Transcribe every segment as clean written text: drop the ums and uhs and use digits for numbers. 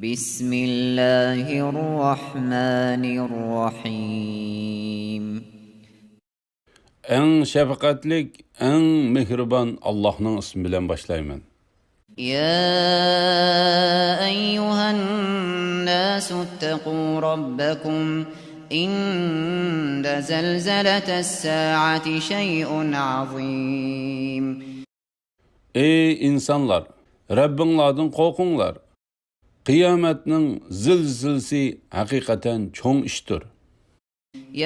بسم الله الرحمن الرحيم En şefkatlik, en mehriban Allah'ın ismiyle başlayman. يا أيها الناس اتقوا ربكم إن زلزلة الساعة شيء عظيم Ey insanlar, Rabbinlardan korkunlar. Kıyametinin zilzilsi hakikaten çoğun iştir.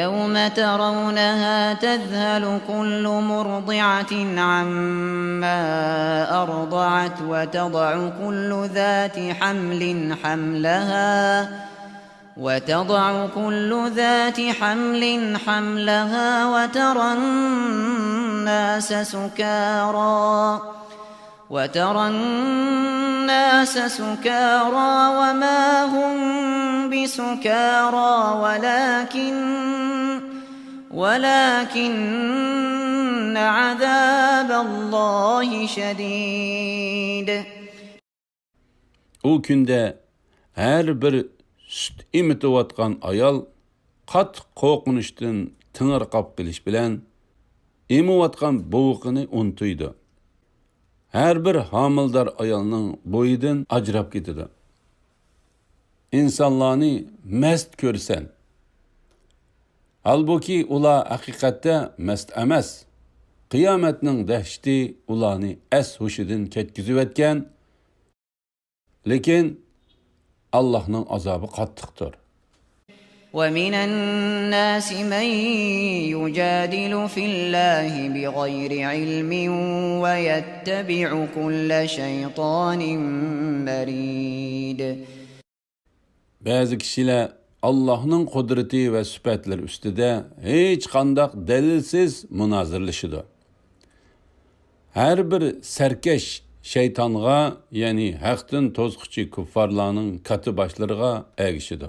يوم ترونها تذهل كل مرضعة عما أرضعت وتضع كل ذات حمل حملها وترى الناس سكارى وما هم بسكارى ولكن عذاب الله شديد. O günde her bir süt imitivatkan ayal kat korkunuştan tınırqap kiliş bilen imivatkan boğuqını untuydu. Her bir hamildar ayalının boyudan ajrab ketidi. İnsanlarni mest görsen. Halbuki ular haqiqatda mest emas. Qiyomatning dahshati ularni as hushidan ketkizib etgan. Lekin Allah'ның azabı qattiqdir. ومن الناس من يجادل في الله بغير علم ويتبع كل شيطان مريد. Bazı kişiler Allah'ın kudreti ve sübetleri üstüde hiç kandak delilsiz münazirleşidir. Her bir serkeş şeytanğa, yani haqdan tozquchi kuffarlarning katı başlarına ergişidir.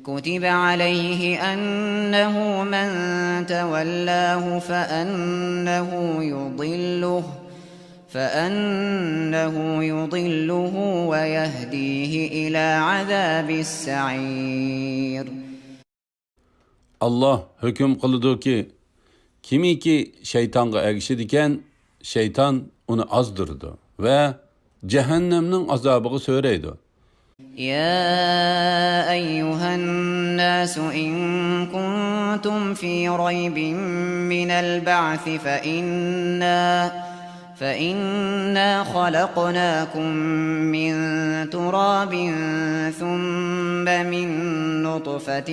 كتب عليه أنه من تولاه فأنه يضله ويهديه إلى عذاب السعير. Allah hüküm kılıdı ki kimiki şeytanga ergişidiken şeytan onu azdırdı ve cehennemnin azabını söyleydi. يا أيها الناس إن كنتم في ريب من البعث فإنا خلقناكم من تراب ثم من نطفة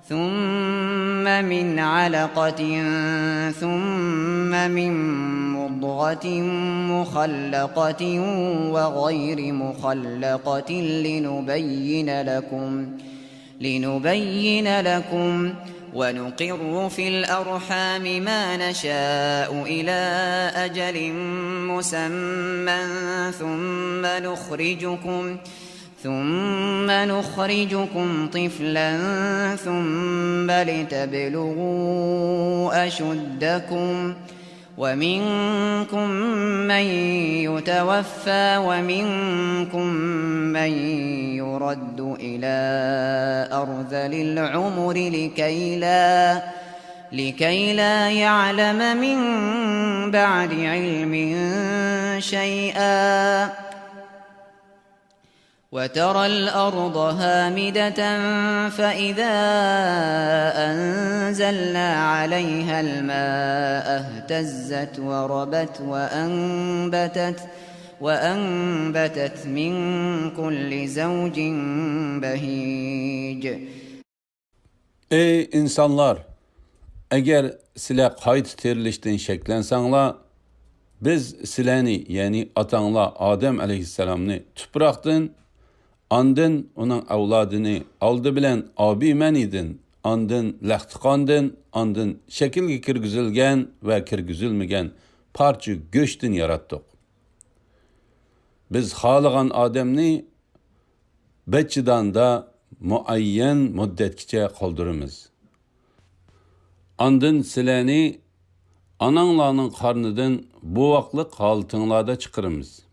ثم من علقة ثم من مضغة مخلقة وغير مخلقة لنبين لكم ونقر في الأرحام ما نشاء إلى أجل مسمى ثم نخرجكم طفلا ثم لتبلغوا أشدكم ومنكم من يتوفى ومنكم من يرد إلى أرذل العمر لكي لا يعلم من بعد علم شيئا وترى الأرض هامدة فإذا أنزلنا عليها الماء اهتزت وربت وأنبتت من كل زوج بهيج. Ey insanlar! Eğer sizler qayt tirilishdan shaklansanlar, biz sizlarni, yani atanglar Adem aleyhisselamni tuproqdan, andın onun avladını aldı bilen abi menidin, andın laxtiqandın, andın şekilge kirgizilgen ve kirgizilmegen parça göçtün yarattık. Biz xaligan Ademni bechidan da muayyen müddetkice kaldırımız. Andın sizlarni ananglarning qarnidan bu vaqtliq holatinglarda chiqiramiz.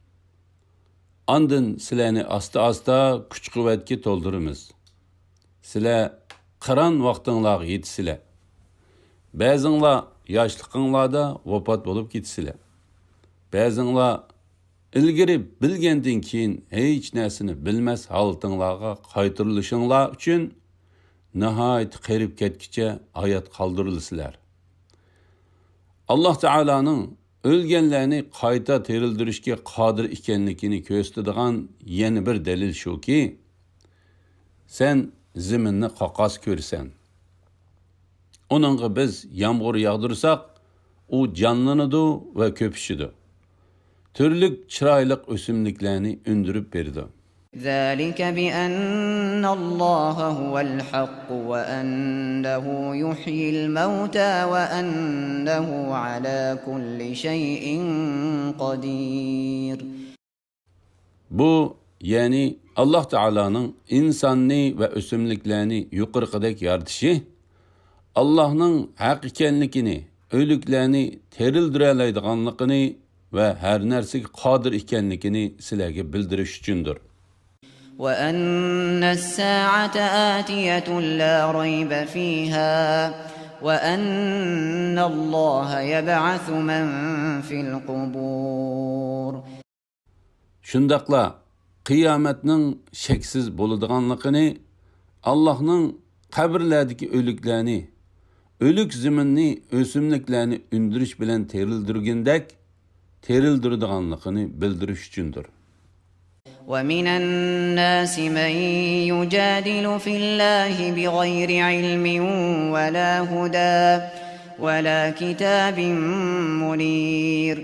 Andın sizlarni asta-asta kuch-quvvatga to'ldiramiz. Sizlar qiron vaqtinglarga yetisizlar. Ba'zinglar yoshliqinglarda vafot bo'lib ketisizlar. Ba'zinglar ilgari bilgandan keyin hech narsani bilmas holatinglarga qaytarilishinglar uchun nihoyat qarib ketkicha hayot qoldirilsizlar. Alloh taolaning o'lganlarni qayta tirildirishga qodir ekanligini ko'rsatadigan yana bir dalil shuki, sen zaminni qoqos ko'rsan. Onunğa biz yağmur yağdırsak, o canlanıdı ve köpüşüdü. Türlük çıraylık ösümlüklerini ündürüp verdi. ذلك بأن الله هو الحق وأنه يحيي الموتى وأنه على كل شيء قدير. Bu yani Allah Teala'nın insanni ve ösümlüklerini yukarıdaki yaratışı, Allah'ın hak ekenlikini, ölüklerini terildireleydiganlıkını ve her nersige qadir ekenlikini sizlerge bildiriş üçündür. وأن الساعة آتية لا ريب فيها وأن الله يبعث من في القبور. Şundaqla kıyametinin şeksiz boluduğanlıkını, Allah'ın kabirlerdeki ölüklerini, ölük ziminni, ösümlüklerini ündürüş bilen terildirgindek, terildirdiğanlıkını bildiriş üçündür. وَمِنَ النَّاسِ مَنْ يُجَادِلُ فِي اللَّهِ بِغَيْرِ عِلْمٍ وَلَا هُدًى وَلَا كِتَابٍ مُنِيرٍ.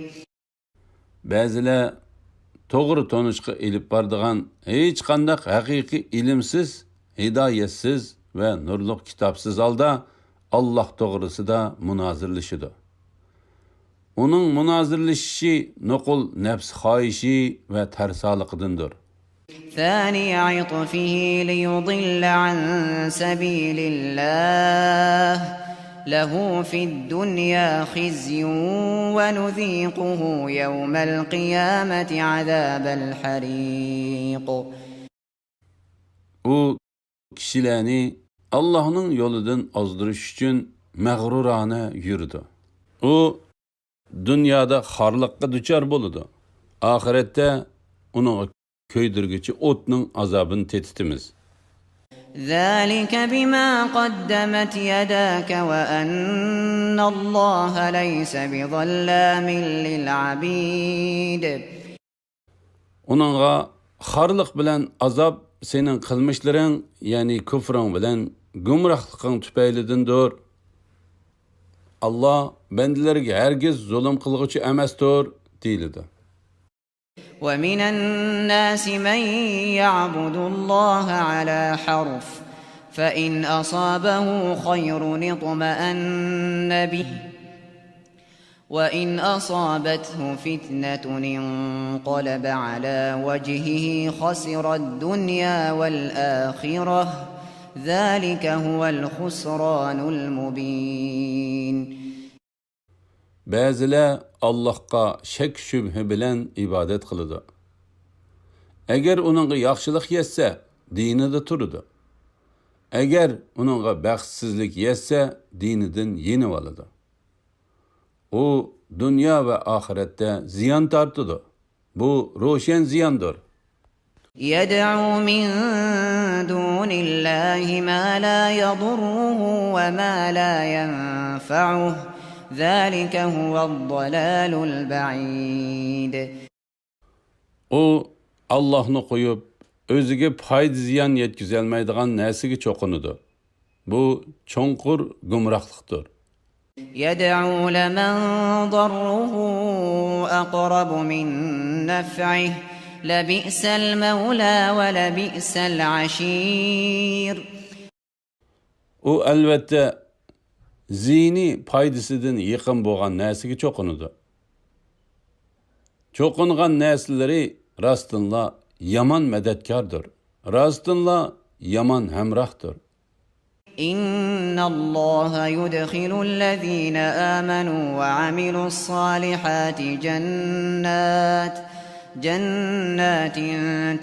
Bazılar doğru tonuşqa ilip bardığan hiç qandaq haqiqi ilimsiz, hidayetsiz ve nurluq kitapsız halda Allah doğrusu da münazirleşidir. Onun münazirleşişi nokul nefs xahişi ve tersalıqıdındır. ثاني عطفه ليضل عن سبيل الله له في الدنيا خزي ونذيقه يوم القيامة عذاب الحريق. O kişilerini Allah'ın yolundan azdırış için mağrurane yürüdü. O dünyada xarlıqqa düçar boludu. Ahirette onun köydürgüçü otның azabını tetitimiz. ذلك بما قدمت يداك وأن الله ليس بظلام للعبيد. Onunğa xarlıq bilen azab senin kılmışların, yani küfrün bilen gumrahlıqın tüpeylidindir. Allah bendilerge hergiz zulüm kılgıcı emestir deyildi. وَمِنَ النَّاسِ مَنْ يَعْبُدُ اللَّهَ عَلَى حَرْفٍ فَإِنْ أَصَابَهُ خَيْرٌ اطْمَأَنَّ بِهِ وَإِنْ أَصَابَتْهُ فِتْنَةٌ انقَلَبَ عَلَى وَجْهِهِ خَسِرَ الدُّنْيَا وَالْآخِرَةَ ذَلِكَ هُوَ الْخُسْرَانُ الْمُبِينُ. Bazılar Allah'a şek şübhe bilen ibadet kılıdı. Eğer onunğa yaxşılık yetse, dinide turudu. Eğer onunğa baxtsizlik yetse, dinidin yenip alıdı. O, dünya ve ahirette ziyan tartıdı. Bu roşen ziyandır. يَدْعُو مِنْ دُونِ اللَّهِ مَا لَا يَضُرُّهُ وَمَا لَا يَنْفَعُهُ ذَلِكَ هُوَ الضَّلَالُ الْبَعِيدُ. O, Allah'ını koyup, özüge paydı ziyan yetkizelmeydiğen nesigi çokunudu. Bu, çonkur gumrahlıktır. يَدْعُو لَمَنْ ضَرُّهُ أَقْرَبُ مِنْ نَفْعِهِ لَبِئْسَ الْمَوْلَى وَلَبِئْسَ الْعَشِيرُ. O elbette zini paydısıdın yıkın boğan nesigi çokunudu. Çokungan nesilleri rastınla yaman medetkardır. Rastınla yaman hemrahtır. إِنَّ اللَّهَ يُدْخِلُ الَّذِينَ آمَنُوا وَعَمِلُوا الصَّالِحَاتِ جنات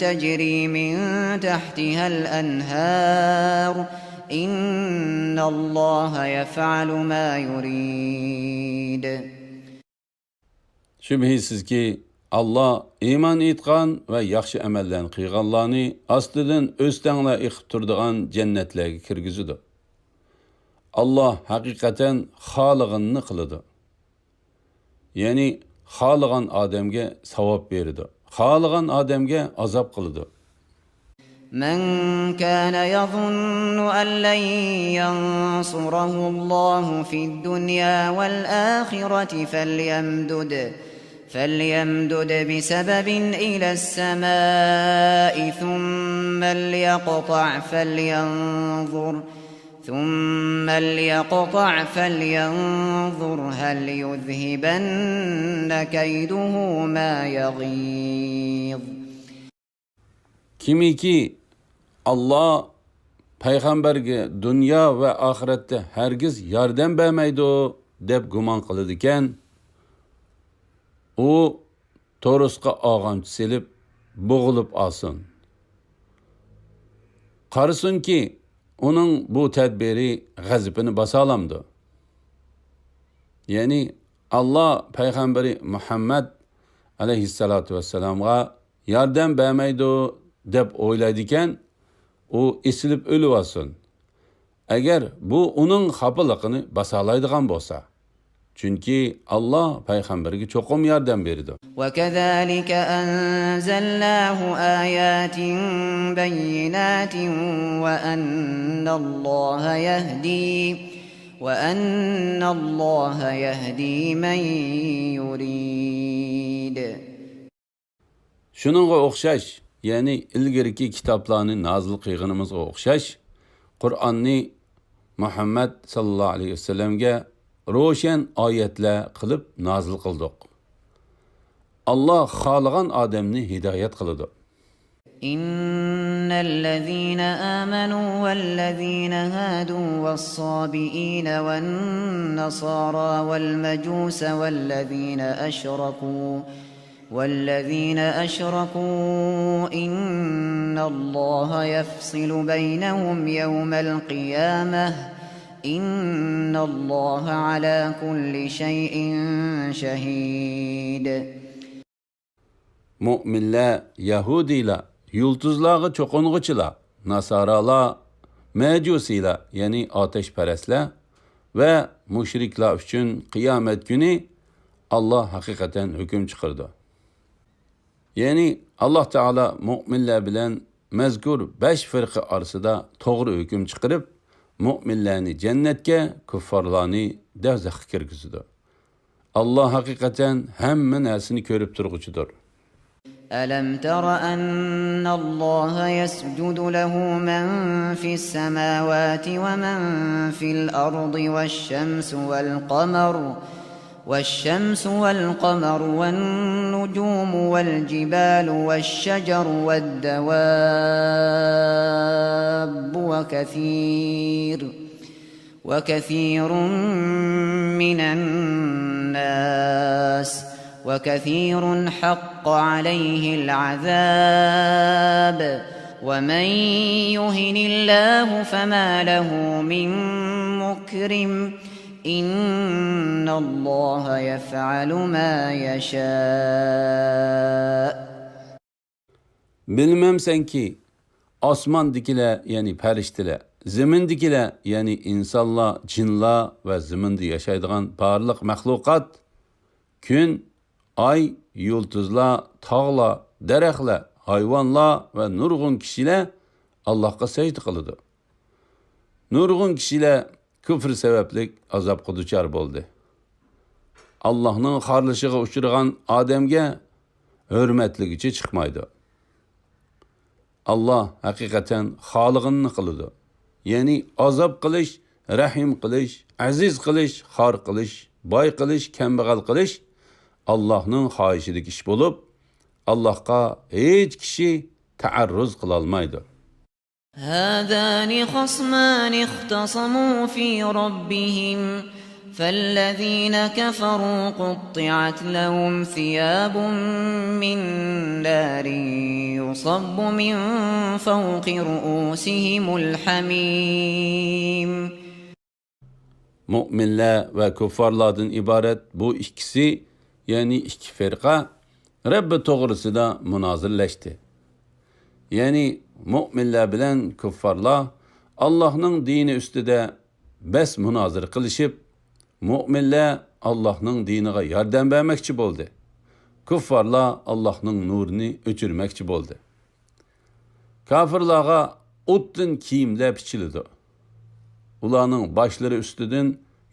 تجري من تحتها الأنهار إن الله يفعل ما يريد. Şübhisiz ki Allah iman etgan ve yaxşı amallarni qilganlarni ostidan o'stanglar iqib turadigan jannatlarga kirgizadi. Allah haqiqatan xohlaganini qiladi. Ya'ni xohlagan odamga savob beradi. Xohlagan odamga azob qiladi. من كان يظن أن لن ينصره الله في الدنيا والآخرة فليمدد بسبب إلى السماء ثم ليقطع فلينظر هل يذهبن كيده ما يغيظ. Kimiki Allah payg'ambarga dunyo va oxiratda hargiz yordam bermaydi deb gumon qiladi ekan, u to'risqa og'amchi selib bo'g'ilib olsin. Qarasunki uning bu tadbiri g'azabini bosa olamdi. Ya'ni Allah payg'ambari Muhammad alayhissalatu vassalamga yordam bermaydi deb o'ylaydi ekan, u esilib o'lib olsin. Agar bu uning xafaligini basalaydigan bo'lsa, chunki Allah payg'ambarga cho'qim yordam berdi. وكذلك أنزلناه آيات بينات وأن الله يهدي من يريد. Shuningga o'xshash, ya'ni ilgirki kitoblarni nozil qilganimizga o'xshash, Qur'onni Muhammad sallallohu alayhi vasallamga ro'shan oyatlar qilib nozil qildik. Allah xohlagan odamni hidoyat qiladi. إن الذين آمنوا والذين هادوا والصابئين والنصارى والمجوس والذين أشركوا إن الله يفصل بينهم يوم القيامة إن الله على كل شيء شهيد. Mu'minlar, Yahudiler, yıldızlarga çoqunğuçılar, Nasaralar, Mecusiler, yani ateşperestler ve müşrikler üçün kıyamet günü Allah hakikaten hüküm çıkardı. Yani Allah Teala mu'minler bilen mezkur 5 fırkı arasında doğru hüküm çıkarıp mu'minlerini cennetke, kuffarlarını devzakı kirgizdi. Allah hakikaten hemen ersini körüp durgucudur. ألم تر أن الله يسجد له من في السماوات ومن في الأرض والشمس والقمر والنجوم والجبال والشجر والدواب وكثير من الناس وكثير حق عليه العذاب ومن يهن الله فما له من مكرم إن الله يفعل ما يشاء. Bilmemsen ki osmondagilar, ya'ni farishtalar, zamindagilar, ya'ni insonlar, jinlar va zaminda yashaydigan barliq maxluqot, kun, ay, yulduzlar, tog'lar, daraxtlar, hayvonlar va nurg'un kishilar Allohga sajda qiladi. Nurg'un kishilar kufr sababli azobga duchor bo'ldi. Allohning xorlashiga uchragan odamga hurmatligicha chiqmaydi. Allah haqiqatan xolig'ini qiladi. Ya'ni azob qilish, rahim qilish, aziz qilish, xor qilish, boy qilish, kambag'al qilish Allah'ның xohishidagi ish bo'lib, Allohga hech kishi ta'arruz qila olmaydi. هذان خصمان اختصموا في ربهم فالذين كفروا قطعت لهم ثياب من نار يصب من فوق رؤوسهم الحميم. Müminler ve kuffarlardan ibaret bu ikisi, yani iki firqa Rabbi to'g'risida munozirlashdi. Yani müminler bilen kuffarlar Allah'ның dini ustida bes munozir qilishib, müminler Allah'ның diniga yordam bermoqchi bo'ldi. Kuffarlar Allah'ның nurini o'chirmoqchi bo'ldi. Kafirlarga o'tdan kiyimlar bichildi. Ularning boshlari ustidan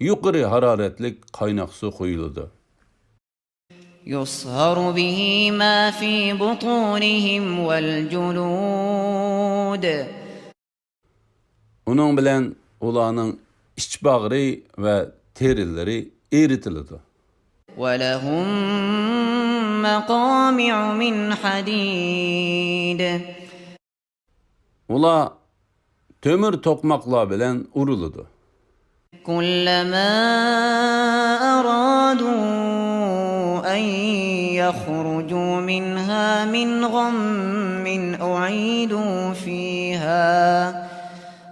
yuqori haroratlik qaynoq suv quyildi. يصهر به ما في بطونهم والجلود. Onun bilan ularning iç bag'ri va terileri eritildi. وَلَهُمْ مَقَامِعُ مِنْ حَدِيدٍ. Ular tömür tokmaklar bilan urildi. كُلَّمَا أَرَادُوا أَنْ يَخْرُجُوا مِنْهَا مِنْ غَمٍّ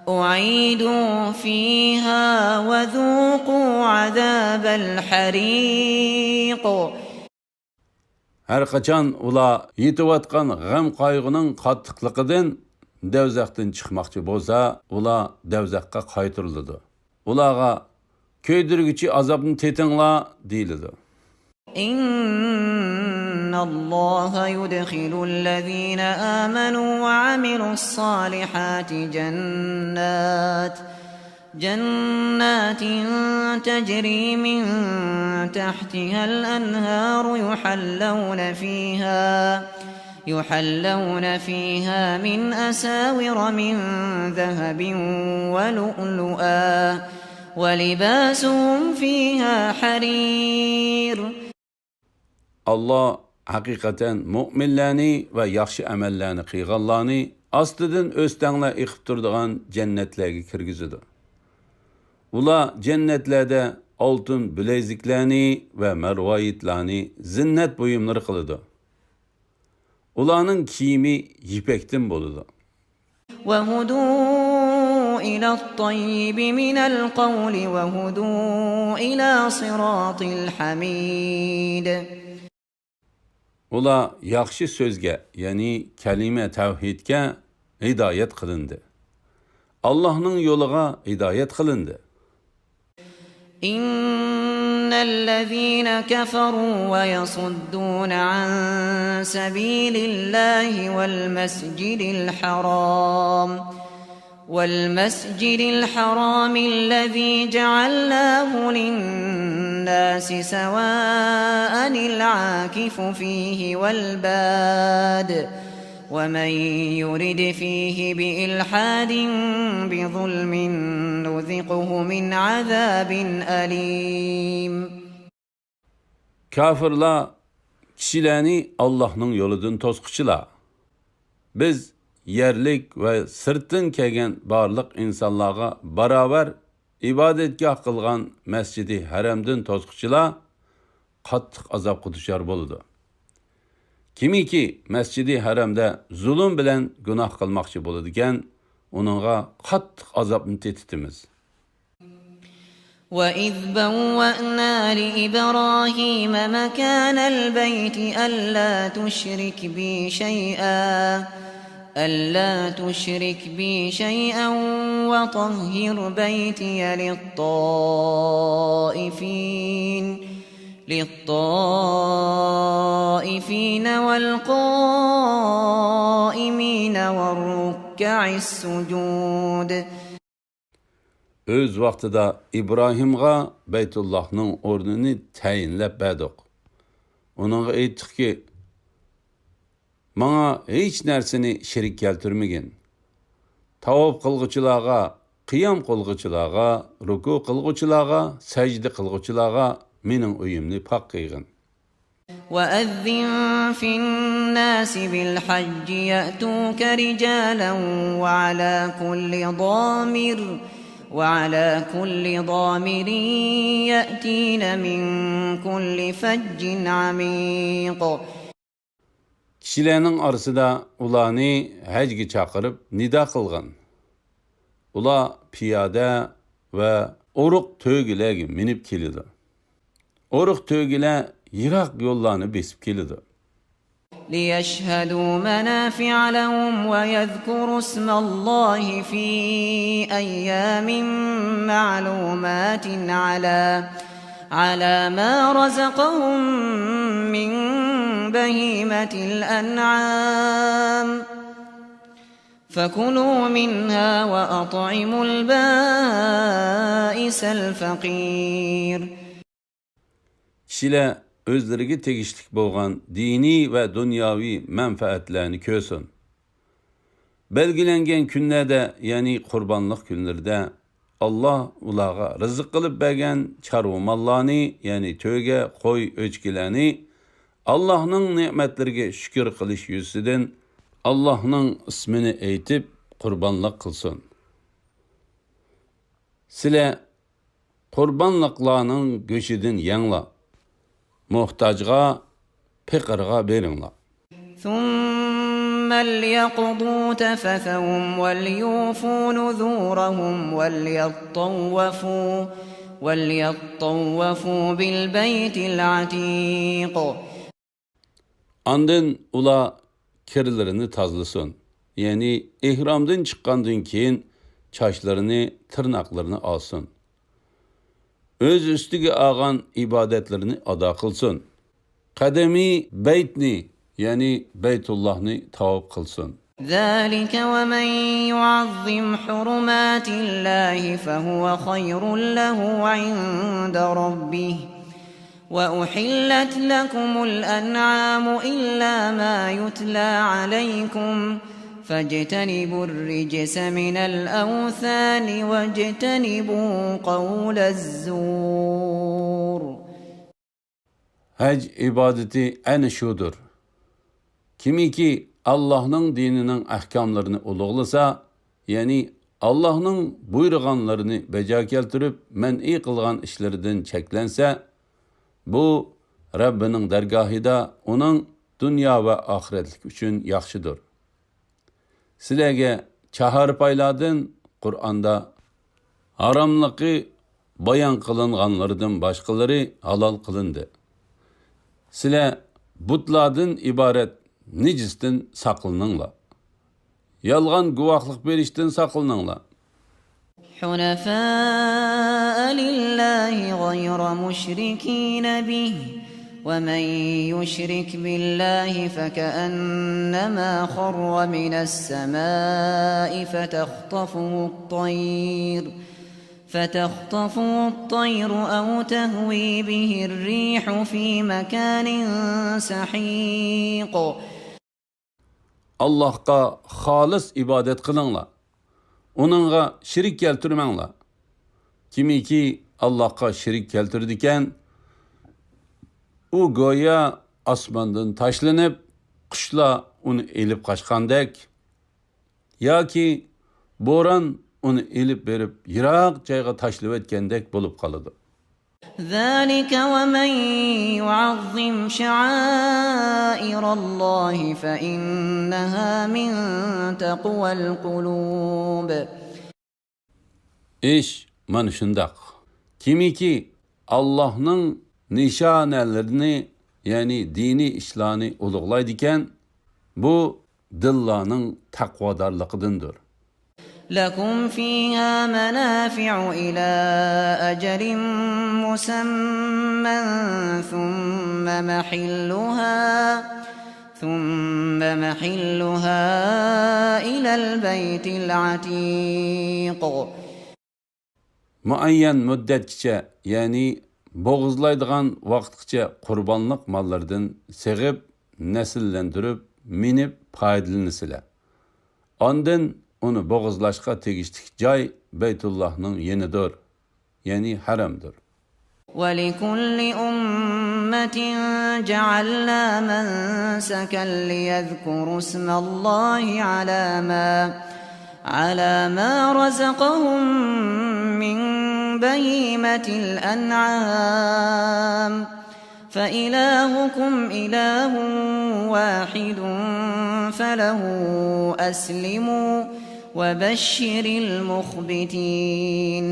أُعِيدُوا فِيهَا وَذُوقُوا عَذَابَ الْحَرِيقِ. Her kaçan ular yetivatkan gam qaygının qattiqliqidan devzaqdan chiqmoqchi bo'lsa, ular devzaqqa qaytirildi. Ularga köydirgichi azobni tetinglar deyildi. إن الله يدخل الذين آمنوا وعملوا الصالحات جنات تجري من تحتها الأنهار يحلون فيها من أساور من ذهب ولؤلؤا ولباسهم فيها حرير. Allah hakikaten müminlerini ve yaxshi amellerini qilganlarni ostidan o'stanglar iqib turadigan jannatlarga kirgizadi. Ular jannatlarda oltin bileziklarni ve marvoyitlarni zinnat buyumlari qiladi. Ularning kiyimi yipekdan bo'ladi. وهدوا إلى الطيب من القول وهدوا إلى صراط الحميد. Ular yaxshi so'zga, ya'ni kalima tavhidga hidoyat qilindi. Allohning yo'liga hidoyat qilindi. إن الذين كفروا ويصدون عن سبيل الله والمسجد الحرام الذي جعلناه للناس سواء العاكف فيه والباد ومن يرد فيه بإلحاد بظلم نذقه من عذاب أليم. Kafirlar kişilerini Allah'ның yoludan to'squchilar. Biz yerlik ve sırtın kelgan barliq insonlarga barabar ibodatgoh qilgan masjidi haramdan to'squchilar qattiq azobga duchor bo'ldi. Kimiki masjidi haramda zulm bilan gunoh qilmoqchi bo'ladigan, uningga qattiq azobni tetitimiz. وَإِذْ بَوَّأْنَا لِإِبْرَاهِيمَ مَكَانَ الْبَيْتِ أَلَّا تُشْرِكْ بِي شَيْئًا وَطَهِّرْ بَيْتِيَ لِلطَّائِفِينَ وَالْقَائِمِينَ وَالرُّكَّعِ السُّجُودِ. Öz vaqtida İbrahimga Beytullahning o'rnini tayinlab berdik. Uningga aytdikki, "Manga hech narsani shirik keltirmagin. Tavob qilg'uchilarga, qiyam qilg'uchilarga, ruku qilg'uchilarga, sajda qilg'uchilarga mening uyimni pok qilgin." وَأَذِّن فِي النَّاسِ بِالْحَجِّ يَأْتُوكَ رِجَالًا وعلى كل ضامر يأتين من كل فج عميق. Kishilarning orasida ularni hajga chaqirib nido qilgan. Ular piyoda va o'riq to'gilarga minib keladi. O'riq to'gilar yiroq yo'llarni besib keladi. ليشهدوا منافع لهم ويذكروا اسم الله في أيام معلومات على ما رزقهم من بهيمة الأنعام فكلوا منها وأطعموا البائس الفقير. Kişiler özleriga tegishlik bo'lgan diniy va dunyoviy manfaatlarni ko'rsin. Belgilangan kunlarda, ya'ni qurbonlik kunlarida Alloh ularga rizq qilib bergan chorva mollarni, ya'ni to'ga, qo'y, o'chkilarni Allohning ne'matlariga shukr qilish yuzidan Allohning ismini aytib qurbonlik qilsin. Sizlar qurbonliqlarning go'shidan yanglar. Muhtajga, pekirga beringlar. ثم ليقضوا تفثهم وليوفوا نذورهم وليطوفوا بالبيت العتيق. Andın ula kirlerini tazlısın. Yani ihramdan çıkkandan keyin çaşlarını, tırnaklarını alsın. Öz üstüge ağan ibadetlerini ada kılsın. Kademi beytni, yani Beytullah'ni tavaf kılsın. ذلك ومن يعظم حرمات الله فهو خير له عند ربه وأحلت لكم الأنعام إلا ما يتلى عليكم فاجتنبوا الرجس من الأوثان واجتنبوا قول الزور. Hac ibadeti en şudur. Kimiki Allah'ın dininin ahkamlarını uluglasa, yani Allah'ın buyurganlarını beca keltirip men'i kılgan işlerden çeklense, bu Rabbinin dergahida onun dünya ve ahiretlik üçün yaxşıdır. Sizlerge çahar payladın Kur'an'da haramlıqı bayan kılınganlardan başkaları halal kılındı. Sizler butladın ibaret nicisten saklanınla. Yalgan guvaklık berişten saklanınla. حنفاء لله غير مشركين به ومن يشرك بالله فكأنما خر من السماء فتخطفه الطير أو تهوي به الريح في مكان سحيق. Allah'a halis ibadet kılınla. Onunla şirik keltirmengla. Kimiki Allah'a şirik keltirdiken, o goya asmandan taşlanıp, kuşla onu elip kaçkandek, ya ki boran onu elip verip yirak cayga taşlıp etkendek bulup kalıdı. ذلك ومن يعظم شعائر الله فإنها من تقوى القلوب. İş man şundak. Kimiki Allah'ın nişanelerini, yani dini işlerini uluglaydiken, bu dillarının takvadarlıkıdındır. لكم فيها منافع إلى أجل مسمى ثم محلها إلى البيت العتيق. Muayyen müddetçe, yani boğuzlaydıgan vaktçe kurbanlık mallardan segip, nesillendirip, minip paydalanısılar. Ondan onu boğuzlaşka tegişlik cay Beytullah'ın yenidir, yani haramdır. وَلِكُلِّ أُمَّةٍ جَعَلْنَا مَنْسَكًا لِيَذْكُرُوا اسْمَ اللَّهِ على ما رزقهم من بهيمة الأنعام فإلهكم إله واحد فله أسلموا وبشر المخبتين.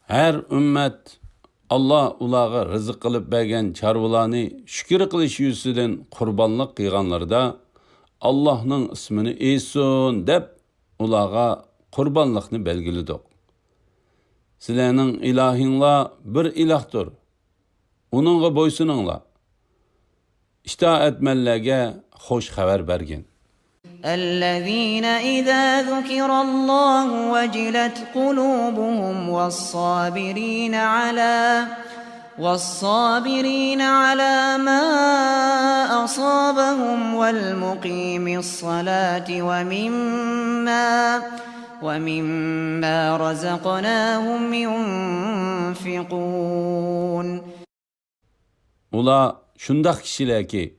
Her ümmet Allah ulağa rızık kılıp bergen çarvılarını şükür kılış yüzüden kurbanlık kıyganlarda Allah'ın ismini eysun dep ulağa kurbanlıkını belgilidik. Sizlerinin ilahinla bir ilahdır. Onunla boysununla. İştaat etmellerge hoş haber bergin. الذين إذا ذكر الله وجلت قلوبهم والصابرين على ما أصابهم والمقيم الصلاة ومما رزقناهم ينفقون. Ula şundak kişiler ki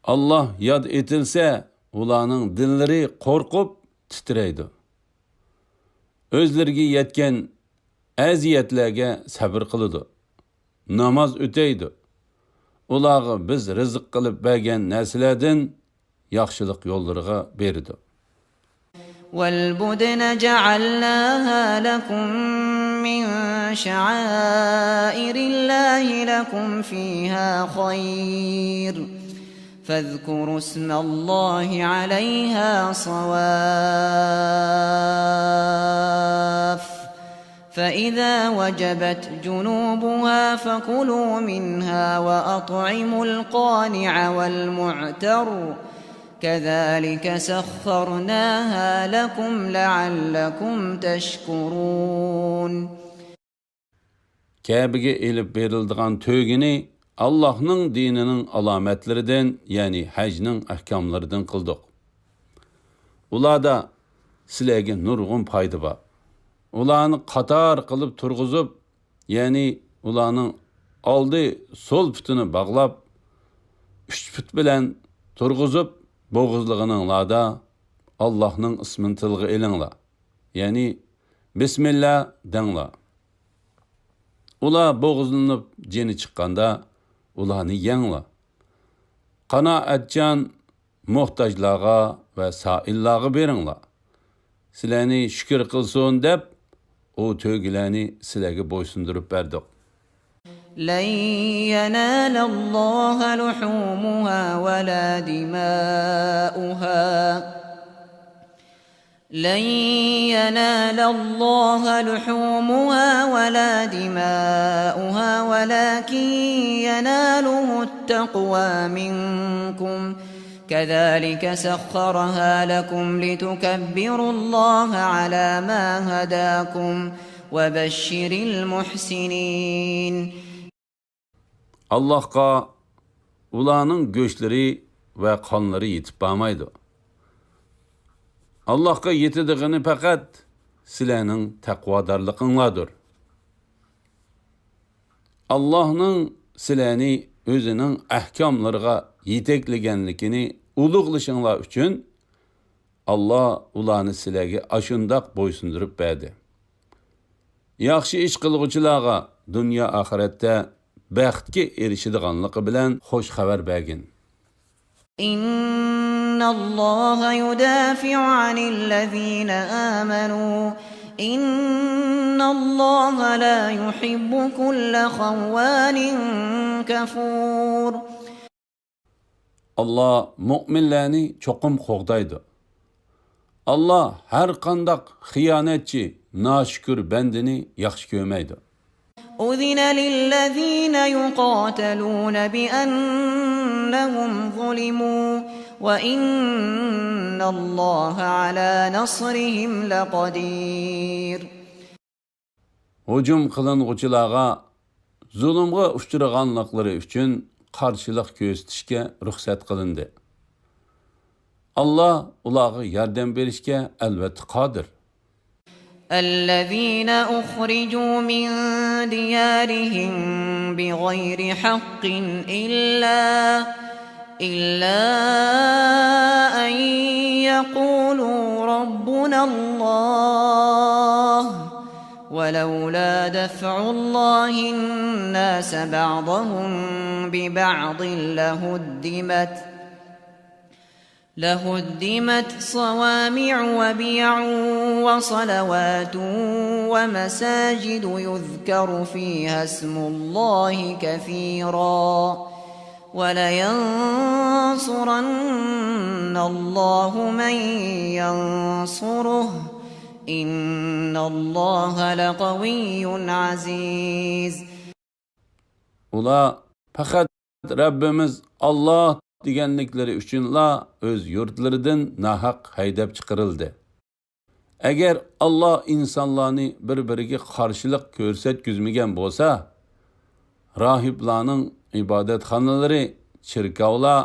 Allah yad etilse ulanın dilleri korkup titreydi. Özlerge yetken eziyetlerge sabır kılıdı. Namaz öteydi. Ulağı biz rızık kılıp bergen neslerden yaxşılık yollarına berdi. وَالْبُدْنَ جَعَلْنَاهَا لَكُمْ مِنْ شَعَائِرِ اللَّهِ لَكُمْ فِيهَا خَيْرٌ فاذكروا اسم الله عليها صواف فإذا وجبت جنوبها فكلوا منها وأطعموا القانع والمعتر كذلك سخرناها لكم لعلكم تشكرون. Kabe'ge elip verildiğin tögini Allah'ın dininin alametlerinden yani hacның ahkamlarından kıldık. Ulada sizlerge nurgun paydı var. Ulanı qatar kılıp turguzup yani ulanın aldı sol pütünü bağlap üç püt bilen turguzup boğuzluğununla Allah'ın ismin tılgı elinla yani Bismillah denla. Ula boğuzlanıp ceni çıkkanda ulanı yenla. Qanaatcan muhtajlağa ve saillağı berinla. Sileni şükür kılsın dep o tögüleni silegi boysundurup berdik. لن ينال الله لحومها ولا دماؤها لن ينال الله لحومها ولا دماؤها ولكن يناله التقوى منكم كذلك سخرها لكم لتكبروا الله على ما هداكم وبشر المحسنين. Allah'a ulanın göçleri ve kanları yetip bağmaydı. Allah'a yetidiğini fakat silenin takvadarlıqınladır. Allah'ın sileni özünün ahkamlarına yetekligenlikini uluqlışınla üçün Allah ulanı silegi aşındak boysundurup berdi. Yaxşı iş qılğıçılağa dünya ahirette bəxtki erişidiganlıqı bilen hoş haber bergin. İnnallaha yudafi'u anillezine amanu İnnallaha la yuhibbu kulle havvanin kafur. Allah müminlerini çokum qoğdaydı. Allah her qandaq xiyanetçi, naşükür bendini yaxşı kömeydi. أذن للذين يقاتلون بأنهم ظلموا وإن الله على نصرهم لقدير. Hücum qılınğıçılağa zulümge uçturğanlıqları üçün qarşılıq göstişke ruxsat qılındı. Allah ulağı yardım berişke elbette qadir. الذين أخرجوا من ديارهم بغير حق إلا أن يقولوا رب ولولا دفع الله الناس بعضهم ببعض لهدمت صوامع وبيع وصلوات ومساجد يذكر فيها اسم الله كثيرا ولينصرن الله من ينصره إن الله لقوي عزيز. Ular faqat Rabbimiz Allah deganliklari uchunla o'z yurtlaridan nahaq haydab chiqarildi. Agar Allah insonlarni bir-biriga qarshilik ko'rsatkizmagan bo'lsa, rahiblarning ibodatxonalari, chirkovlar,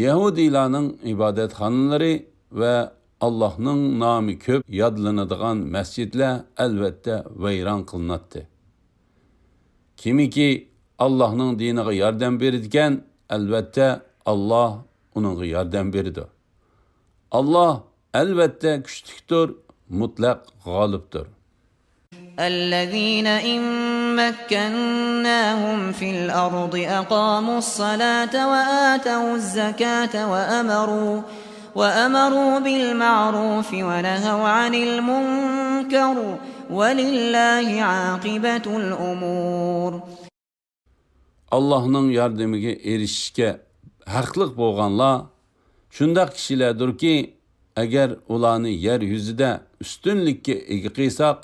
Yahudiylarning ibodatxonalari va Allah'ның nomi ko'p yodlanadigan masjidlar albatta vayron qilinadi. Kimiki Allah'ның diniga yordam beradigan, albatta Allah uningga yordam beradi. Allah albatta kuchlidir, mutlaq g'olibdir. الذين إن مكناهم في الأرض أقاموا الصلاة وآتوا الزكاة وأمروا بالمعروف ونهوا عن المنكر ولله عاقبة الأمور. Allah'ның yardımıga erişishga haqliq bo'lganlar shunday kishilardirki, agar ularni yer yuzida ustunlikka ega qilsak,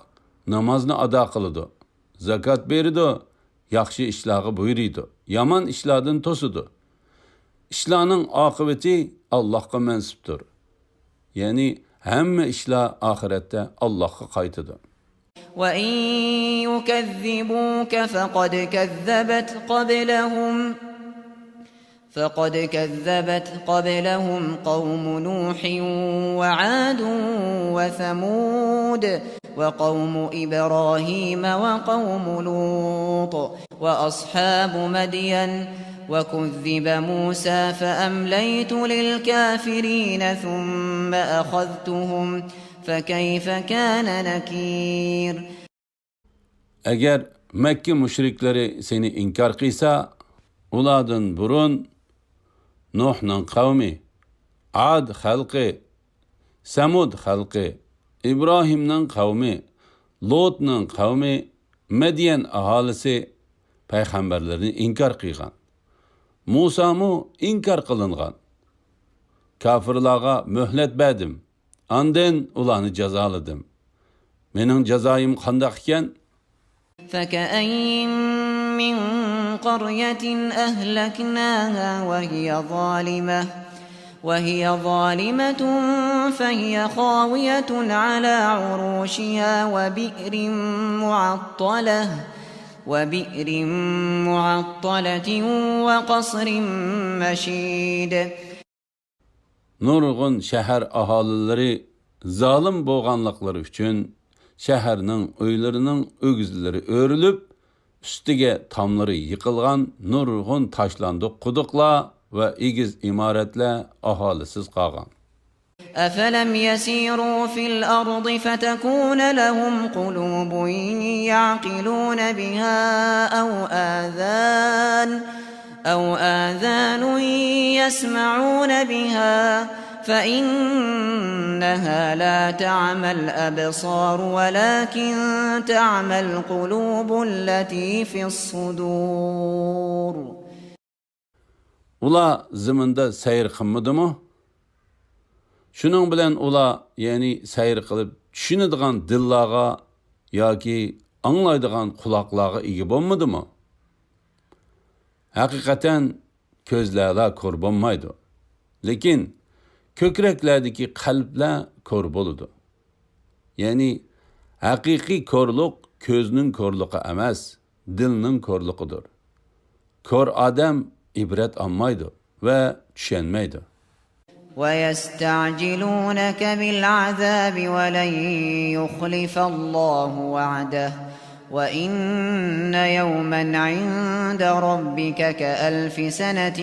namozni ado qiladi, zakot beradi, yaxshi ishlarga buyuradi, yomon ishlardan to'sidi. İşlarning oqibati Allohga mansubdir. Ya'ni hamma ishlar oxiratda Allohga qaytadi. وَإِن يُكَذِّبُوكَ فقد كذبت قبلهم قوم نوح وعاد وثمود وقوم إبراهيم وقوم لوط وأصحاب مدين وكذب موسى فأمليت للكافرين ثم أخذتهم فكيف كان نكير. Agar Mekke müşrikleri seni inkar qilsa, ulardan burun Nuh'ning qavmi, Ad xalqi, Samud xalqi, İbrahimning qavmi, Lotning qavmi, Madyan aholisi payg'ambarlarni inkar qilgan. Musa mu inkar qilingan. Kafirlarga muhlat berdim. Ondan ularni jazoladim. Mening jazoyim qanday ekan? فكأين من قرية أهلكناها وهي ظالمة فهي خاوية على عروشها وبئر معطلة وقصر مشيد. Nurg'un shahar aholileri zalim bo'lganliklari uchun shaharning uylarining o'gizlari o'rilib, ustiga tomlari yiqilgan nurg'un tashlandiq quduqlar va egiz imoratlar aholisiz qolgan. أفلم يسيروا في الأرض فتكون لهم قلوب يعقلون بها أو آذان يسمعون بها فإنها لا تعمى الأبصار ولكن تعمى القلوب التي في الصدور. Ular zimində seyr qilmadimi? Şunun bilan ular, ya'ni sayr qilib tushunadigan dillarga yoki anglaydigan quloqlarga ega bo'lmadimi? Haqiqatan ko'zlarla ko'r bo'lmaydi. Lekin ko'kraklardagi qalblar ko'r bo'ladi. Ya'ni haqiqiy ko'rlik ko'zning ko'rligi emas, dilning ko'rligidir. Ko'r odam ibrat olmaydi va tushunmaydi. وَيَسْتَعْجِلُونَكَ بِالْعَذَابِ وَلَنْ يُخْلِفَ اللَّهُ وَعْدَهُ وَإِنَّ يَوْمًا عِندَ رَبِّكَ كَأَلْفِ سَنَةٍ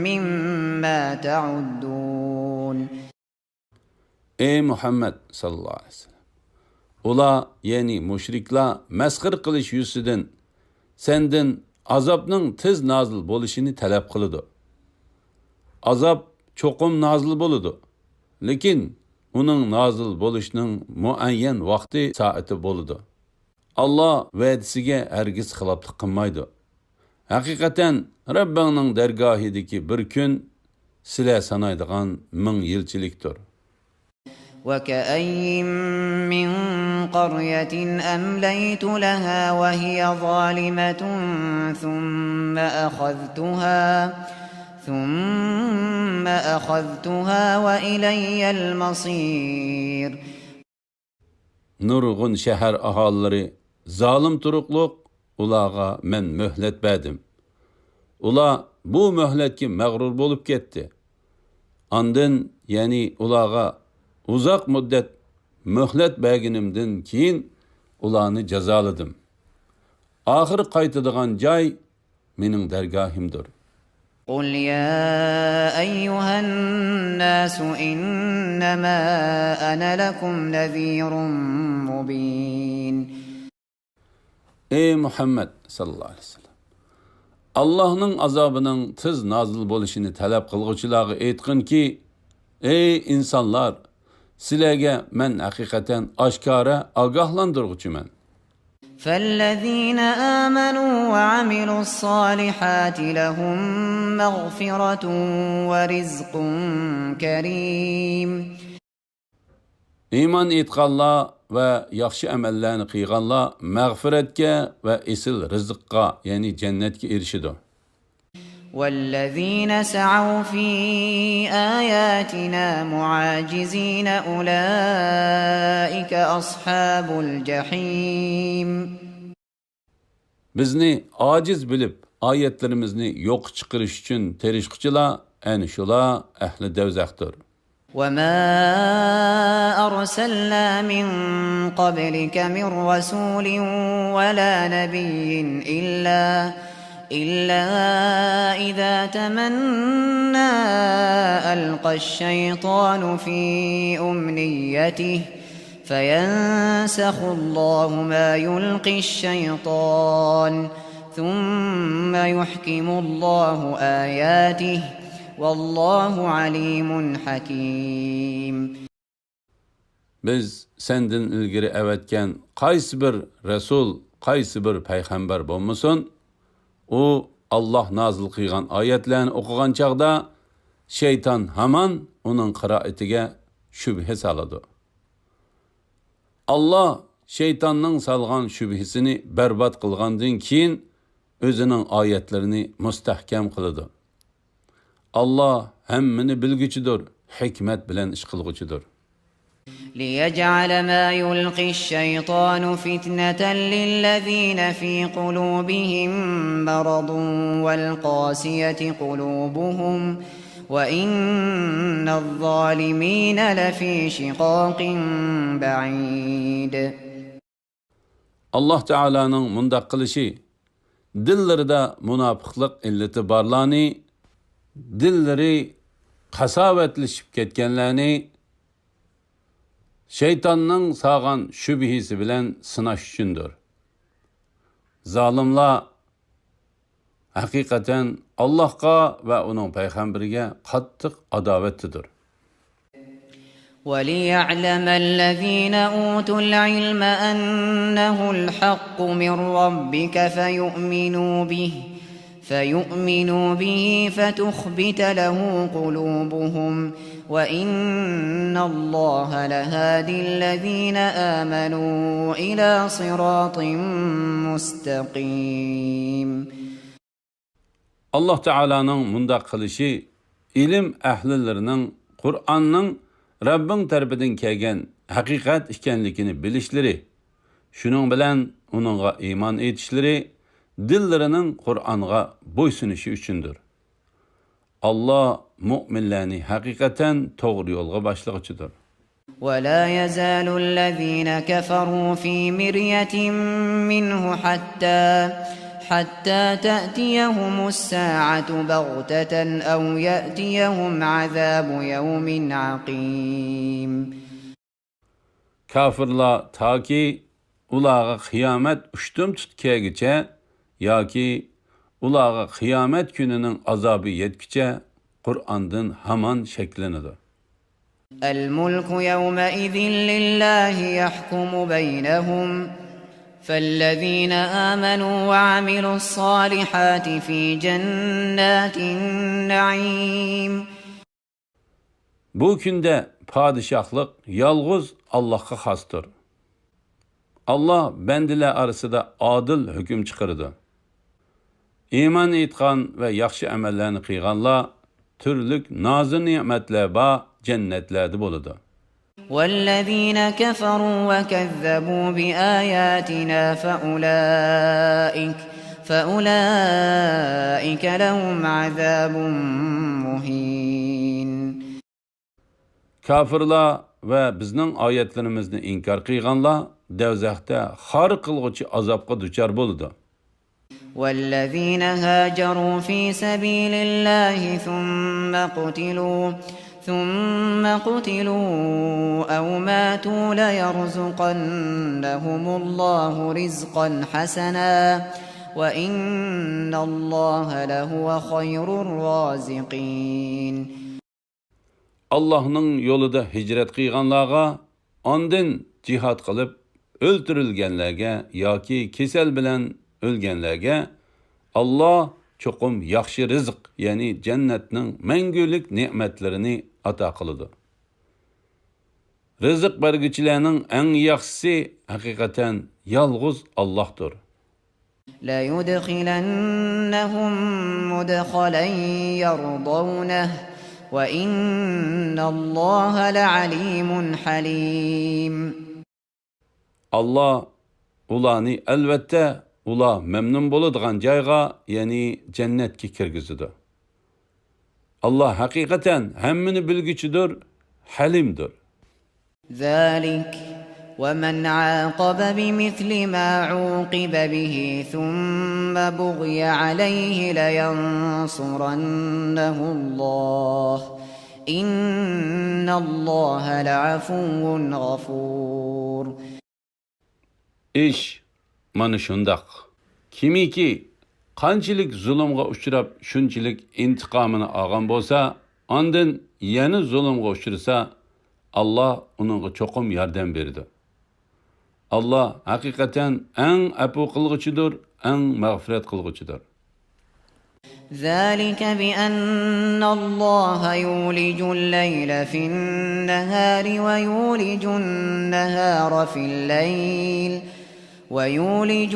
مِّمَّا تَعُدُّونَ. Ey Muhammed sallallahu aleyhi ve sellem, Ular, yani müşriklar mesxir qilish yusidan senden azobning tez nozil bo'lishini talab qiladi. Azob cho'qim nozil bo'ladi. Lekin uning nozil bo'lishining muayyan vaqti soati bo'ladi. Allah va'dasiga hargiz xiloflik qilmaydi. Haqiqatan Rabbingning dargohidagi bir kun sizlar sanaydigan 1000 yilchilikdir. وكأين من قرية أمليت لها وهي ظالمة ثم أخذتها وإلي المصير. Nurg'un shahar aholilari zolim turuqliq ularga men muhlat berdim. Ular bu muhlatga mag'rur bo'lib ketdi. Ondan, ya'ni ularga uzoq muddat muhlat berganimdan keyin ularni jazoladim. Oxir qaytadigan joy mening dargohimdir. قل يا أيها الناس إنما أنا لكم نذير مبين. Ey Muhammed sallallahu aleyhi ve sellem. Allah'ның azabının tez nazil bo'lishini talab qilguvchilarga aytqinki, ey insonlar, sizlarga men haqiqatan oshkora ogohlantiruvchiman. فالذين آمنوا وعملوا الصالحات لهم مغفرة ورزق كريم. İman etqanlar ve yaxshi amallarni qilganlar mag'firatga ve esil rizqqa, yani jannatga erishadi. والذين سعوا في آياتنا معاجزين أولئك أصحاب الجحيم. Bizni aciz bilib ayetlerimizni yok çıkırış için terişkiçiler, en şular ehli devzakdır. وما أرسلنا من قبلك من رسول ولا نبي إلا إذا تمنى ألقى الشيطان في أمنيته فينسخ الله ما يلقي الشيطان ثم يحكم الله آياته والله عليم حكيم. Biz senden ilgiri evetken qaysi bir Resul, qaysi bir peygamber bo'lmasin, u Allah nazil qilgan oyatlarni o'qigan chaqda shayton hamon uning qiroatiga shubha soladi. Allah shaytonning solgan shubhisini barbod qilgandan keyin o'zining oyatlarini mustahkam qiladi. Allah hammani bilguchidir, hikmat bilan ish qilguchidir. ليجعل ما يلقي الشيطان فتنة للذين في قلوبهم مرض والقاسية قلوبهم وإن الظالمين لفي شقاق بعيد. Allah Teala'nın mundaq qilishi dillarida munofiqlik illati borlarni, dillari qasovatlashib ketganlarni şeytanның sağan şübhisi bilen sınaş üçündür. Zalimlar hakikaten Allah'a ve onun peygamberine qattiq adavetlidir. وَلِيَعْلَمَ الَّذِينَ أُوتُوا الْعِلْمَ أَنَّهُ الْحَقُّ مِنْ رَبِّكَ فيؤمنوا به فتخبت له قلوبهم وإن الله لهادي الذين آمنوا إلى صراط مستقيم. Allah Teala'nın mundaq qilishi ilim ahlilarının Qur'onning Rabbing tarafidan kelgan haqiqat ekanligini bilishlari, shuning bilan uningga iymon etishlari dillarining Qur'onga bo'ysunishi uchundir. Allah mu'minlarni haqiqatan to'g'ri yo'lga boshlag'uchidir. ولا يزال الذين كفروا في مرية منه حتى تأتيهم الساعة بغتة أو يأتيهم عذاب يوم عقيم. Kafirlar taki ulağa qiyomat ushtum tutkagicha yoki ulağa qiyomat kunining azobi yetkicha Qur'ondan hamon shaklanadi. الملك يومئذ لله يحكم بينهم فالذين آمنوا وعملوا الصالحات في جنات النعيم. Bu kunda padişahlık yalğız Allah'a xasdır. Allah bendiler arasında adil hüküm çıkardı. İman etgan ve yaxşı amellerini qilganlar türlük nazır nimetler ba cennetlerde boludu. والذين كفروا وكذبوا بآياتنا فأولئك لهم عذاب مهين. Kafirlar ve bizning oyatlarimizni inkar qilganlar devzaqda xor qilg'uchi azobga duchor bo'ldi. والذين هاجروا في سبيل الله ثم قتلوا أو ماتوا ليرزقنهم الله رزقا حسنا وإن الله لهو خير الرازقين. Allah'ın yolida hicret qilganlarga, ondan jihad qilib o'ltirilganlarga yoki kesal bilan o'lganlarga Allah cho'qim yaxshi rizq, ya'ni jannatning mangulik ne'matlarini ato qiladi. Rizq berguchilarning eng yaxshisi haqiqatan yolg'iz Allohdir. لا يدخلنهم مدخلا يرضونه وإن الله لعليم حليم. Allah ularni albatta ular memnun bo'ladigan joyga, ya'ni jannatga kirgizadi. Allah haqiqatan hammani bilguchidir, halimdir. ذلك ومن عاقب بمثل ما عوقب به ثم بغي عليه لينصرنه الله إن الله لعفو غفور. İş mana shundaq. Kimiki qanchalik zulmga uchrab, shunchalik intiqomini olgan bo'lsa, ondan yana zulmga uchrasa, Allah uningga cho'qim yordam berdi. Allah haqiqatan eng afu qilg'uchidir, eng mag'firat qilg'uchidir. ذلك بأن الله يولج الليل في النهار ويولج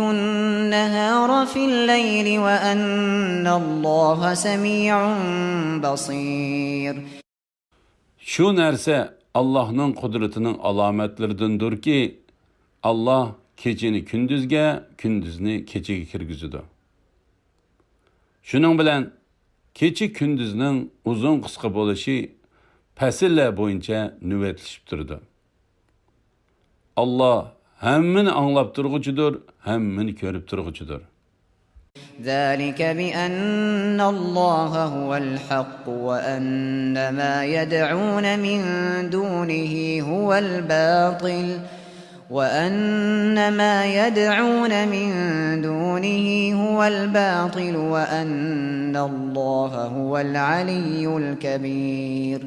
النهار في الليل وأن الله سميع بصير. Şu narsa Allah'ın kudretinin alametlerindendir ki Allah keçini gündüzge, gündüzni keçige kirgizidi. Şunun bilen keçi gündüzning uzun qisqa bo'lishi fasiller boyunca nöbetlashib turdi. Allah hammani anglab turg'uchidir, hammani ko'rib turg'uchidir. ذلك بأن الله هو الحق وأن ما يدعون من دونه هو الباطل وأن الله هو العلي الكبير.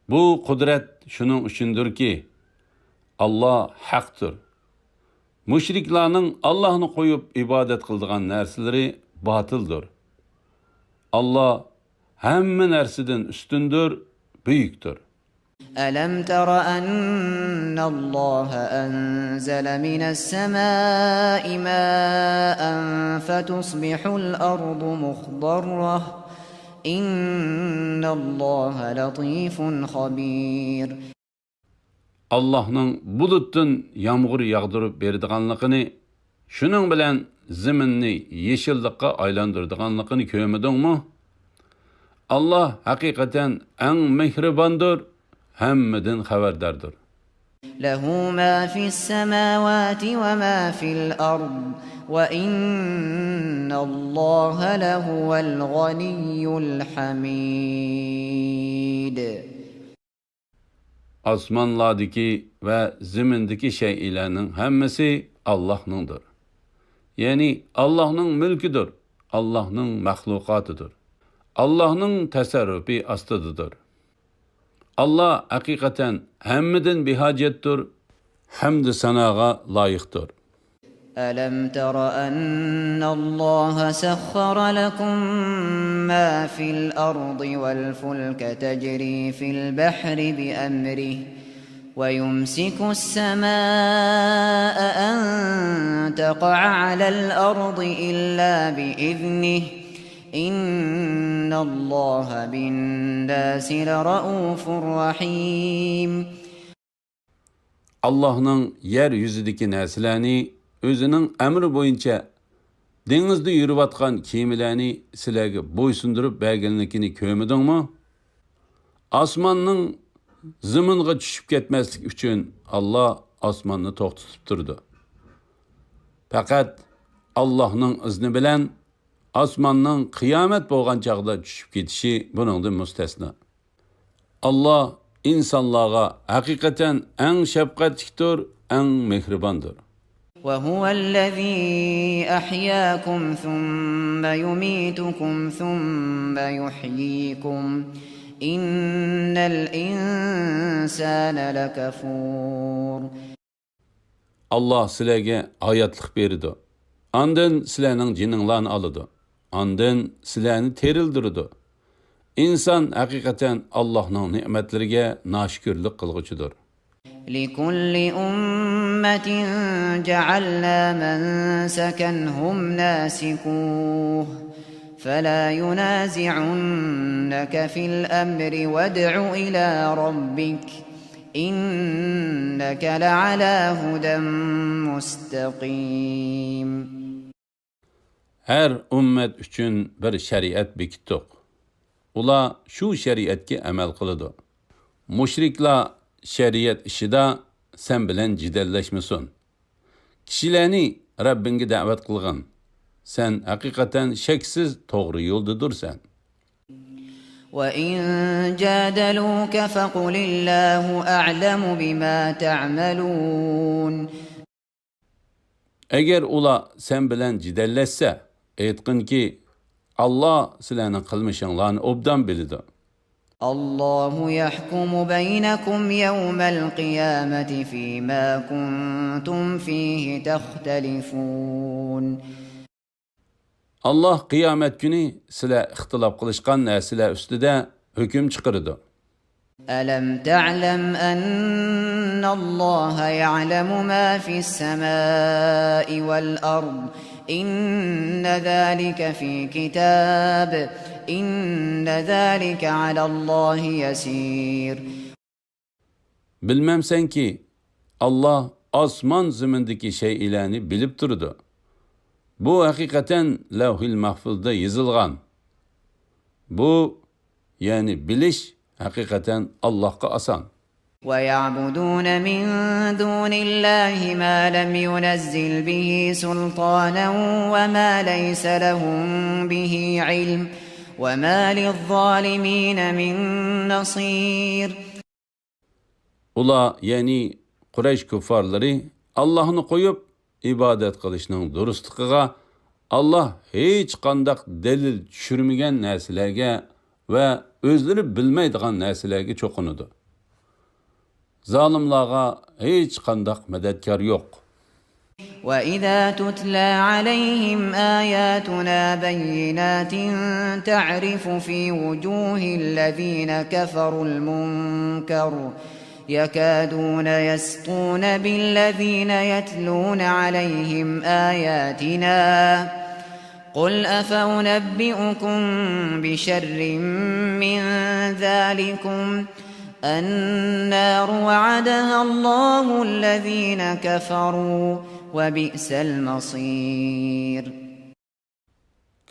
Bu kudret şunun üçündür ki Allah haktır. Müşriklarning Allah'ını koyup ibadet kıldığan narsaları batıldır. Allah hamma narsadan üstündür, büyüktür. ألم تر أن الله أنزل من السماء ماء فتصبح الأرض مخضرة إن الله لطيف خبير. Allah'ın bulutdan yağmur yağdırıp berdiğanlığını, şunun bilen ziminni yeşillikka aylandırdıqanlığını kömedinmi? Allah hakikaten en mehribandır, hemmedən xəbərdardır. له ما في السماوات وما في الأرض وإن الله لهو الغني الحميد. osmonlardagi va zimindagi shaylarning hammasi Allohningdir. Ya'ni Allohning mulkidir, Allohning maxluqotidir. Allohning tasarrufi ostidadir. Allah haqiqatan hammadan behojatdir, hamd sanoga loyiqdir. ألم تر أن الله سخر لكم ما في الأرض والفلك تجري في البحر بأمره ويمسك السماء أن تقع على الأرض إلا بإذنه إن الله بالناس لرؤوف رحيم. Allah'ның yer yüzüdeki nəslərini özünün əmri boyunca denizde yürüp atkan kemilərini sizlərə boysundurub bəgənlikini kömüdünmü? Asmanның zımınğa düşüp ketməslik üçün Allah asmanını toxtutup durdu. Faqat Allah'ның izni bilen asmanның qiyamət bolğan çağda düşüp ketişi bunundan müstəsna. Allah insanlığa hakikaten en şefkatlidir, en mehribandır. وهو الذي أحياكم ثم يميتكم ثم يحييكم إن الإنسان لكفور. Allah sizlerge hayatlık berdi. Andın sizlerinin cininglarını alıdı. Andın sizlerini terildirdi. İnsan hakikaten Allah'ın nimetlerine naşükürlük kılgıcıdır. لكل أمة جعلنا منسكا هم ناسكوه فلا ينازعنك في الأمر وادع إلى ربك إنك لعلى هدى مستقيم. Her ümmet üçün bir şeriat bekittik. Ula şu şeriatga amal qiladi. Mushriklar şeriat ishida sen bilan jidallashmasin. Kishilarni Rabbinga da'vat qilgin. Sen haqiqatan shaksiz to'g'ri yo'ldadursan. وَإِن جَادَلُوكَ فَقُلِ اللَّهُ أَعْلَمُ بِمَا تَعْمَلُونَ. Agar ular sen bilan jidallashsa, aytqinki Allah sizlarning qilmishinglarni obdan biladi. الله يحكم بينكم يوم القيامة فيما كنتم فيه تختلفون. Allah qiyomat kuni sizlar ixtilof qilishgan narsalar ustida hukm chiqaradi. ألم تعلم أن الله يعلم ما في السماء والأرض إن ذلك في كتاب إن ذلك على الله يسير. Bilmemsen ki Allah osmon zimindagi shaylarni bilib turdi. Bu hakikaten Lavhil Mahfuzda yozilgan. Bu yani bilish hakikaten Allah'a asan. وَيَعْبُدُونَ مِن دُونِ اللَّهِ مَا لَمْ يُنَزِّلْ بِهِ سُلْطَانًا وَمَا لَيْسَ لَهُم بِهِ عِلْمٌ وَمَا لِلظَّالِمِينَ مِن نَصِيرٍ. Ula yani Quraysh kuffarları Allah'ını koyup ibadet kılışının durustluğuna Allah hiç qandaq delil düşürmegen narsalarga ve özleri bilmeydiğen narsalarga çoqunudu. Zalimlarga hiç qandaq medetkar yok. وَإِذَا تُتْلَى عَلَيْهِمْ آيَاتُنَا بَيِّنَاتٍ تَعْرِفُ فِي وُجُوهِ الَّذِينَ كَفَرُوا الْمُنكَرَ يَكَادُونَ يَسْطُونَ بِالَّذِينَ يَتْلُونَ عَلَيْهِمْ آيَاتِنَا قُلْ أَفَأُنَبِّئُكُم بِشَرٍّ مِّن ذَلِكُمْ النَّارُ وَعَدَهَا اللَّهُ الَّذِينَ كَفَرُوا وَبِئْسَ الْمَصِيرُ.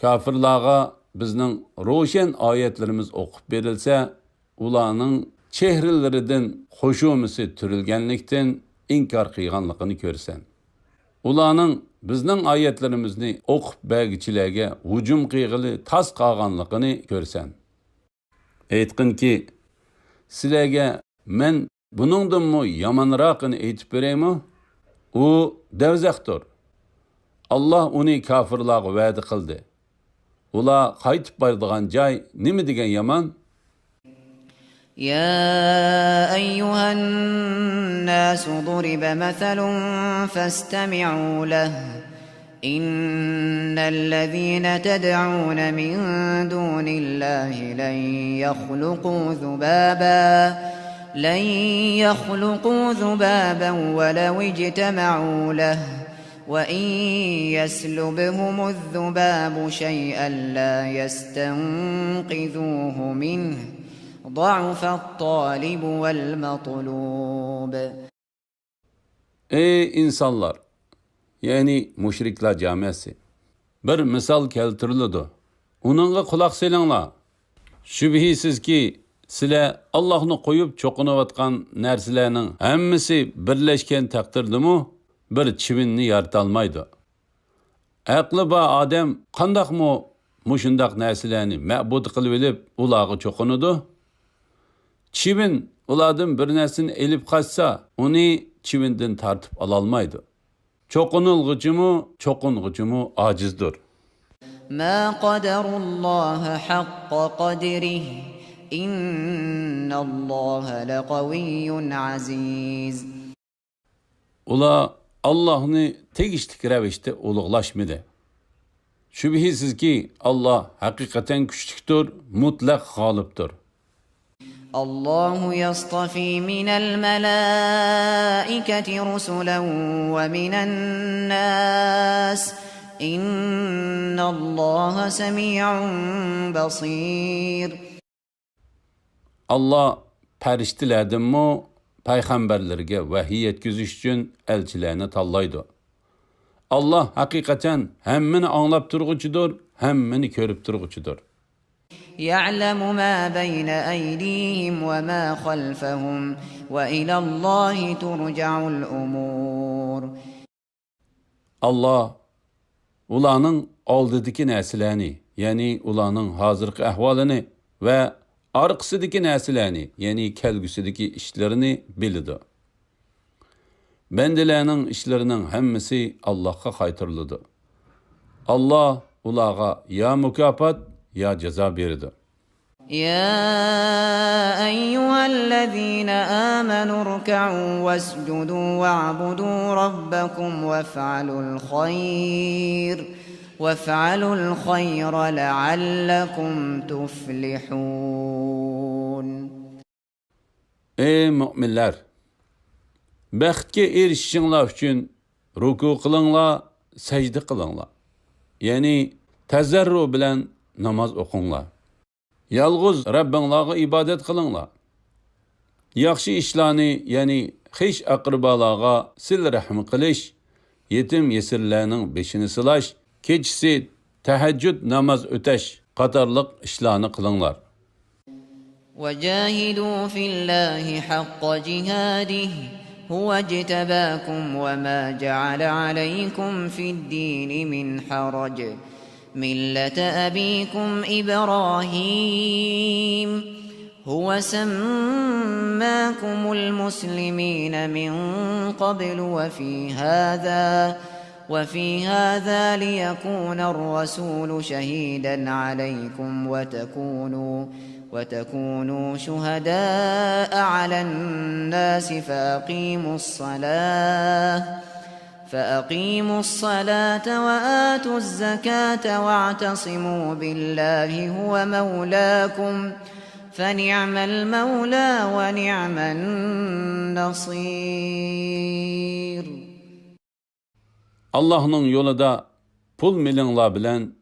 Kafirlarga bizning ro'shan oyatlarimiz o'qib berilsa, ularning chehralaridan xo'shumisi turilganlikdan inkor qilganligini ko'rsan. Ularning bizning oyatlarimizni o'qib bergichilarga hujum qilg'ili tas qolganligini ko'rsan. Aytqinki, sizlarga men Buningdanmi yomonroqini aytib beraymi? U davzaxdir. Allah uni kafirlarga va'da qildi. Ular qaytib boradigan joy nima degan yomon? يا أيها الناس ضرب مثل فاستمعوا له إن الذين تدعون من دون الله لن يخلقوا ذبابا ولو اجتمعوا له وإن يسلبهم الذباب شيئا لا يستنقذوه منه ضعف الطالب والمطلوب. Ey insanlar! Yani müşrikler camiası. Bir misal keltirildi. Onunla kulak selinglar. Şübhisiz ki sizler Allah'ını koyup çoqunuvatgan narsalarning hammasi birleşken takdirdimi bir chivinni yaratolmaydi. Aqli bor odam qandaqmi mushundaq narsalarni ma'bud qilib olib ularga cho'qinadi? Chivin ulardan bir narsani elib qochsa, uni chivindan tartib ololmaydi. Cho'qing'uchimi ojizdir. ما قدر الله حق قدره إن الله لقوي عزيز. Ular Allah'ını tegishli ravishda ulug'lashmadi. Shubhisizki Allah haqiqatan kuchlidir, mutlaq g'olibdir. الله يصطفي من الملائكة رسلا ومن الناس إن الله سميع بصير. Allah farishtalardanmi payg'ambarlarga vahiy yetkazish uchun elchilarni tanlaydi. Allah haqiqatan hammani anglab turg'uchidir, hammani ko'rib turg'uchidir. يعلم ما بين أيديهم وما خلفهم وإلى الله ترجع الأمور. Allah ularning oldidagi narsalarni, ya'ni ularning hozirgi ahvolini va orqasidagi narsalarni, ya'ni kelgusidagi ishlarini biladi. Bandalarning ishlarining hammasi Allohga qaytariladi. Allah ularga ya mukofot ya jazo beradi. يا أيها الذين آمنوا اركعوا واسجدوا واعبدوا ربكم وافعلوا الخير لعلكم تفلحون. Ey müminler! Baxtga erishishinglar uchun ruku qilinglar, sajda qilinglar. Ya'ni tazarru bilan namoz o'qinglar. Yalg'iz Rabbinglarga ibodat qilinglar. Yaxshi ishlarni, ya'ni xish aqribalarga sil rahm qilish, yetim yesirlarning beshini silash, kechasi tahajjud namoz o'tash qatorliq ishlarni qilinglar. وجاهدوا في الله حق جهاده هو اجتباكم وما جعل عليكم في الدين من حرج ملة أبيكم إبراهيم هو سماكم المسلمين من قبل وفي هذا ليكون الرسول شهيدا عليكم وتكونوا شهداء على الناس فأقيموا الصلاة وآتوا الزكاة واعتصموا بالله هو مولاكم فنعم المولى ونعم النصير. Allah'ın yolida pul milinglar bilan,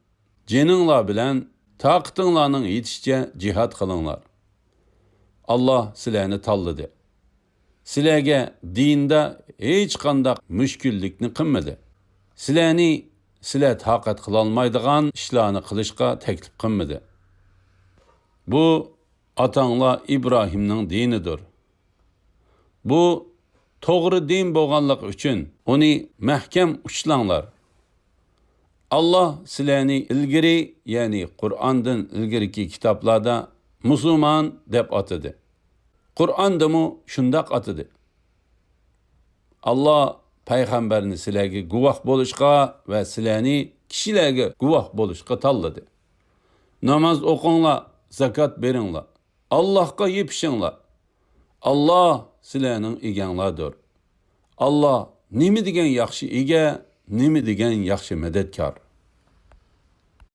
jeninglar bilan taqatinglarning yetishcha jihad qilinglar. Allah sizlarni tanladi. Sizlarga dinda hech qanday mushkullikni qilmadi. Sizlar taqat qila olmaydigan ishlarni qilishga taklif qilmadi. Bu atanglar İbrahimning dinidir. Bu to'g'ri din bo'lganlik uchun uni mahkam ushlanglar. Allah sizlarni ilgari, ya'ni Qur'ondan ilgariki kitoblarda musulmon deb atadi. Qur'ondami shundoq atidi. Allah payg'ambarni sizlarga guvoh bo'lishga va sizlarni kishilarga guvoh bo'lishga tanladi. Namoz o'qinglar, zakot beringlar. Allohga yepishinglar. Allah sizlarning eganglardir. Allah nima degan yaxshi ega, nima degan yaxshi madadkor.